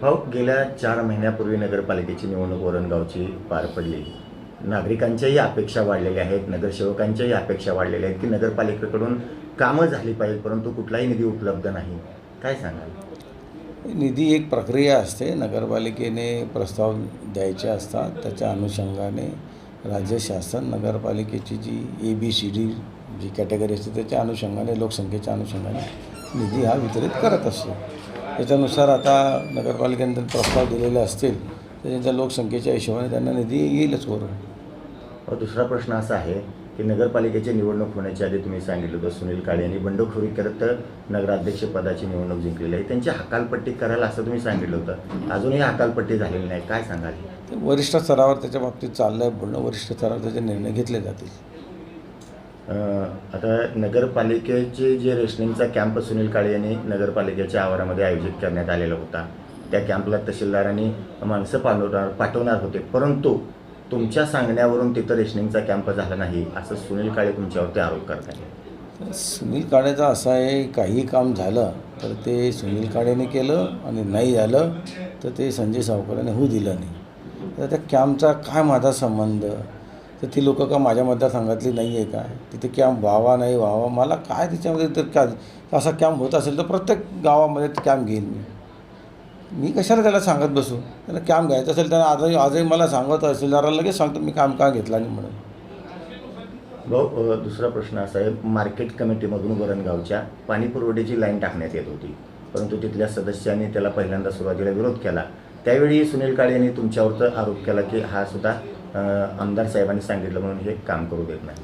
भाऊ, गेल्या 4 महिन्यापूर्वी नगरपालिकेची निवडणूक वरणगावची पार पडली. नागरिकांच्याही अपेक्षा वाढलेल्या आहेत, नगरसेवकांच्याही अपेक्षा वाढलेल्या आहेत की नगरपालिकेकडून कामं झाली पाहिजेत, परंतु कुठलाही निधी उपलब्ध नाही. काय सांगाल? निधी एक प्रक्रिया असते. नगरपालिकेने प्रस्ताव द्यायचे असतात. त्याच्या अनुषंगाने राज्य शासन नगरपालिकेची जी ABCD जी कॅटेगरी असते त्याच्या अनुषंगाने, लोकसंख्येच्या अनुषंगाने निधी हा वितरित करत असतो. त्याच्यानुसार आता नगरपालिकेने प्रस्ताव दिलेले असतील तर त्यांच्या लोकसंख्येच्या हिशोबाने त्यांना निधी येईलच वरून. दुसरा प्रश्न असा आहे की नगरपालिकेची निवडणूक होण्याच्या आधी तुम्ही सांगितलं होतं सुनील काळे यांनी बंडखोरी करत नगराध्यक्षपदाची निवडणूक जिंकलेली आहे. त्यांची हकालपट्टी करायला असं तुम्ही सांगितलं होतं. अजूनही हकालपट्टी झालेली नाही. काय सांगाल? वरिष्ठ स्तरावर त्याच्या बाबतीत चाललं आहे बोलणं. वरिष्ठ स्तरावर त्याचे निर्णय घेतले जातील. आता नगरपालिकेचे जे रेशनिंगचा कॅम्प सुनील काळे यांनी नगरपालिकेच्या आवारामध्ये आयोजित करण्यात आलेला होता. त्या कॅम्पला तहसीलदारांनी माणसं पाठवणार होते, परंतु तुमच्या सांगण्यावरून तिथं रेशनिंगचा कॅम्प झाला नाही असं सुनील काळे तुमच्यावरती आरोप करत आहे. सुनील काळेचा असं आहे, काही काम झालं तर ते सुनील काळेने केलं आणि नाही झालं तर ते संजय सावकारांनी होऊ दिलं नाही. तर त्या कॅम्पचा काय माझा संबंध? तर ती लोकं का माझ्या मतदारसंघातली नाही आहे का? तिथे कॅम्प व्हावा नाही व्हावा मला काय त्याच्यामध्ये? तर काय असा कॅम्प होत असेल तर प्रत्येक गावामध्ये कॅम्प घेईन मी कशाला त्याला सांगत बसू? त्याला कॅम्प घ्यायचं असेल तर आजही मला सांगत तहसीलदाराला लगेच सांगतो मी काम का घेतला नाही म्हणून. भाऊ, दुसरा प्रश्न असा आहे, मार्केट कमिटीमधून वरणगावच्या पाणी पुरवठ्याची लाईन टाकण्यात येत होती, परंतु तिथल्या सदस्यांनी त्याला पहिल्यांदा सुरुवातीला विरोध केला. त्यावेळी सुनील काळे यांनी तुमच्यावरचा आरोप केला की हा सुद्धा आमदार साहेबांनी सांगितलं म्हणून हे काम करू देत नाही.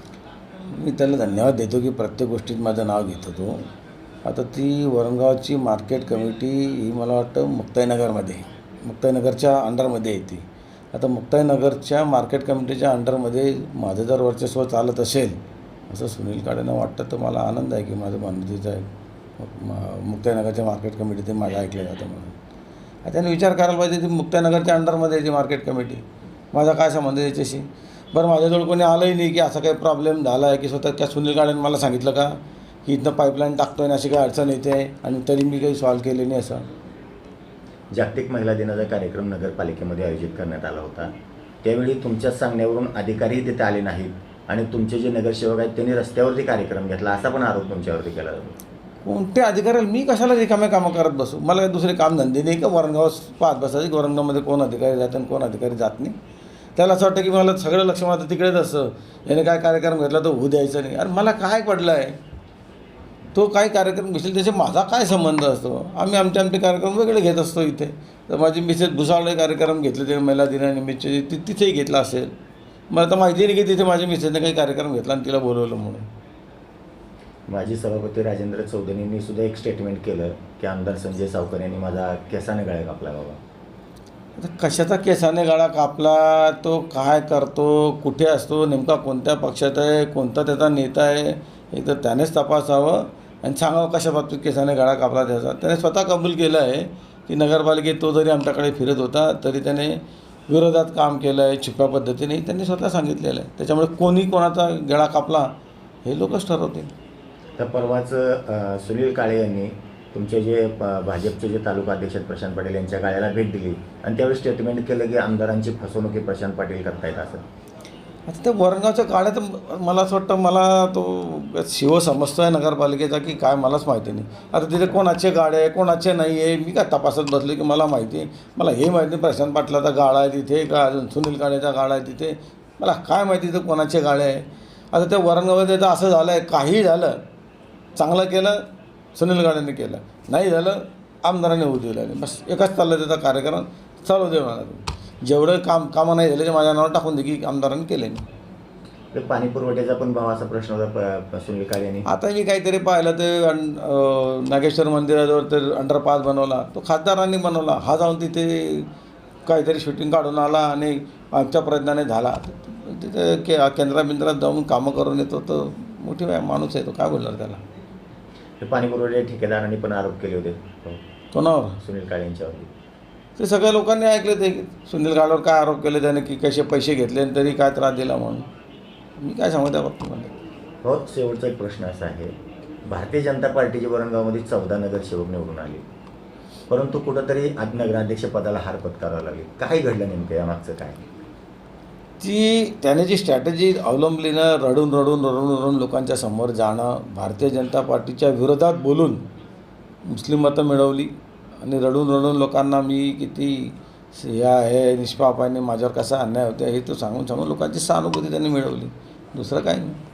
मी त्याला धन्यवाद देतो की प्रत्येक गोष्टीत माझं नाव घेतो तो. आता ती वरणगावची मार्केट कमिटी ही मला वाटतं मुक्ताईनगरच्या अंडरमध्ये येते. आता मुक्ताईनगरच्या मार्केट कमिटीच्या अंडरमध्ये माझं जर वर्चस्व चालत असेल असं सुनील काळेंना वाटतं तर मला आनंद आहे की माझं मान्यतेचं आहे मुक्ताईनगरच्या मार्केट कमिटी ते माझं ऐकलं जातं म्हणून. त्याने विचार करायला पाहिजे ती मुक्ताईनगरच्या अंडरमध्ये येते मार्केट कमिटी. माझा काय संबंध याच्याशी? बरं, माझ्याजवळ कोणी आलंही नाही की असा काही प्रॉब्लेम झाला आहे की स्वतः त्या सुनील काळेंनी मला सांगितलं का की इथनं पाईपलाईन टाकतोय आणि अशी काही अडचण येते आणि तरी मी काही सॉल्व केले नाही असं. जागतिक महिला दिनाचा कार्यक्रम नगरपालिकेमध्ये आयोजित करण्यात आला होता. त्यावेळी तुमच्या सांगण्यावरून अधिकारीही तिथे आले नाहीत आणि तुमचे जे नगरसेवक आहेत त्यांनी रस्त्यावरती कार्यक्रम घेतला असा पण आरोप तुमच्यावरती केला जातो. कोणत्या अधिकाऱ्याला मी कशाला रिकामे कामं करत बसू? मला काही दुसरे कामधंदे नाही का वरणगाव पाहत बसायचे? वरणगावमध्ये कोण अधिकारी जातात आणि कोण अधिकारी जात नाही? त्याला असं वाटतं की मला सगळं लक्ष माझं तिकडेच असं, याने काय कार्यक्रम घेतला तर होऊ द्यायचं नाही. अरे मला काय पडलं आहे? तो काय कार्यक्रम घेशील त्याचे माझा काय संबंध असतो? आम्ही आमचे कार्यक्रम वेगळे घेत असतो इथे. तर माझी मिसेस भुसावळे कार्यक्रम घेतले ते महिला दिनानिमित्तचे तिथेही घेतला असेल. मला तर माहिती नाही की तिथे माझ्या मिसेसने काही कार्यक्रम घेतला आणि तिला बोलवलं म्हणून. माजी सभापती राजेंद्र चौधरींनी सुद्धा एक स्टेटमेंट केलं की आमदार संजय सावकर यांनी माझा केसाने गळा कापला. बाबा, आता कशाचा केसाने गळा कापला? तो काय करतो? कुठे असतो? नेमका कोणत्या पक्षात आहे? कोणता त्याचा नेता आहे? एक तर त्यानेच तपासावं आणि सांगावं कशा बाबतीत केसाने गळा कापला त्याचा. त्याने स्वतः कबूल केलं आहे की नगरपालिकेत तो जरी आमच्याकडे फिरत होता तरी त्याने विरोधात काम केलं आहे छुप्या पद्धतीने. त्यांनी स्वतः सांगितलेलं आहे. त्याच्यामुळे कोणी कोणाचा गळा कापला हे लोकच ठरवतील. तर परवाच सुनील काळे यांनी तुमचे जे भाजपचे जे तालुका अध्यक्ष प्रशांत पाटील यांच्या गाड्याला भेट दिली आणि त्यावेळी स्टेटमेंट केलं की आमदारांची फसवणूक प्रशांत पाटील करतायत असं. आता त्या वरणगावच्या गाड्यात मला असं वाटतं मला तो शिव समजतो आहे नगरपालिकेचा की काय मलाच माहिती नाही. आता तिथे कोणाचे गाड्या आहे कोणाचे नाही आहे मी काय तपासत बसले की मला माहिती आहे? मला हे माहिती नाही प्रशांत पाटलाचा गाडा आहे तिथे का अजून सुनील काळेचा गाडा आहे तिथे. मला काय माहिती तिथं कोणाचे गाड्या आहे? आता त्या वरणगावामध्ये तर असं झालं आहे, काही झालं चांगलं केलं सुनील काळेंनी केलं, नाही झालं आमदारांनी होऊ दिलं नाही. बस एकच चाललं त्याचा कार्यक्रम चालू दे मला. जेवढं कामं नाही झाले ते माझ्या नावावर टाकून दे की आमदारांनी केले नाही. तर पाणी पुरवठ्याचा पण भाव असा प्रश्न होता सुनील काळे यांनी. आता मी काहीतरी पाहिलं ते नागेश्वर मंदिराजवळ तर अंडरपास बनवला तो खासदारांनी बनवला. हा जाऊन तिथे काहीतरी शूटिंग काढून आला आणि आमच्या प्रयत्नाने झाला. तिथे केंद्राबिंद्रात जाऊन कामं करून येतो तर मोठी माणूस आहे तो, काय बोलणार त्याला? पाणी पुरवठ्याच्या ठेकेदारांनी पण आरोप केले होते कोणावर? सुनील काळे यांच्यावरती. ते सगळ्या लोकांनी ऐकले ते सुनील काळेवर काय आरोप केले त्याने की कसे पैसे घेतले आणि तरी काय त्रास दिला म्हणून. मी काय सांगू त्या बाबतीमध्ये. हो, शेवटचा एक प्रश्न असा आहे, भारतीय जनता पार्टीची वरणगावमध्ये 14 नगरसेवक निवडून आले, परंतु कुठंतरी नगराध्यक्ष पदाला हार पत्करावं लागली. काय घडलं नेमकं, यामागचं काय? त्याने जी स्ट्रॅटेजी अवलंबली ना, रडून लोकांच्या समोर जाणं, भारतीय जनता पार्टीच्या विरोधात बोलून मुस्लिम मतं मिळवली आणि रडून लोकांना मी किती हे आहे, निष्पाप आहे, माझ्यावर कसा अन्याय होते हे तो सांगून लोकांची सहानुभूती त्यांनी मिळवली. दुसरं काही नाही.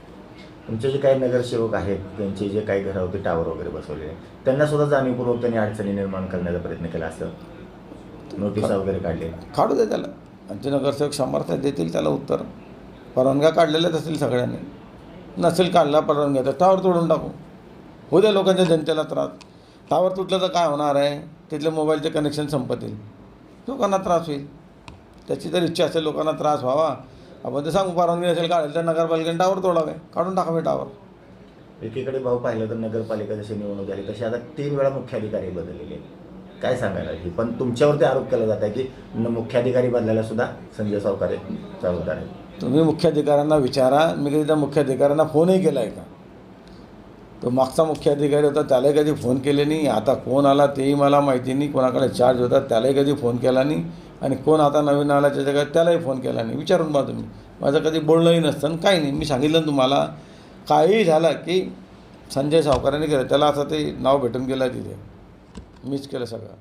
तुमचे जे काही नगरसेवक आहेत त्यांचे जे काही घरं होते, टावर वगैरे बसवले, त्यांना सुद्धा जाणीवपूर्वक त्यांनी अडचणी निर्माण करण्याचा प्रयत्न केला, असं नोटिसा वगैरे काढले. काढू दे त्याला. आमचे नगरसेवक समर्थ देतील त्याला उत्तर. परवानग्या काढलेल्याच असतील सगळ्यांनी. नसेल काढला परवानग्या तर टावर तोडून टाकू. होऊ द्या लोकांच्या जनतेला त्रास. टावर तुटलं तर काय होणार आहे? तिथले मोबाईलचे कनेक्शन संपतील, लोकांना त्रास होईल. त्याची जर इच्छा असेल लोकांना त्रास व्हावा, आपण ते सांगू परवानगी नसेल काढेल तर नगरपालिकेने टावर तोडावे, काढून टाकावे टावर. एकीकडे भाऊ पाहिलं तर नगरपालिका जशी निवडणूक झाली तशी आता 3 वेळा मुख्याधिकारी बदललेले आहेत. काय सांगायला हे? पण तुमच्यावरती आरोप केला जात आहे की मुख्याधिकारी बदलायला सुद्धा संजय सावकारे जबाबदार आहेत. तुम्ही मुख्याधिकाऱ्यांना विचारा. मी कधी त्या मुख्याधिकाऱ्यांना फोनही केला आहे का? तो मागचा मुख्याधिकारी होता त्यालाही कधी फोन केले नाही. आता कोण आला तेही मला माहिती नाही. कोणाकडे चार्ज होता त्यालाही कधी फोन केला नाही. आणि कोण आता नवीन आला त्याच्या जगात त्यालाही फोन केला नाही. विचारून पहा तुम्ही. माझं कधी बोलणंही नसतं आणि काही नाही. मी सांगितलं तुम्हाला, काहीही झालं की संजय सावकारांनी केलं. त्याला असं ते नाव भेटून गेलं तिथे. मीच केलं सगळं.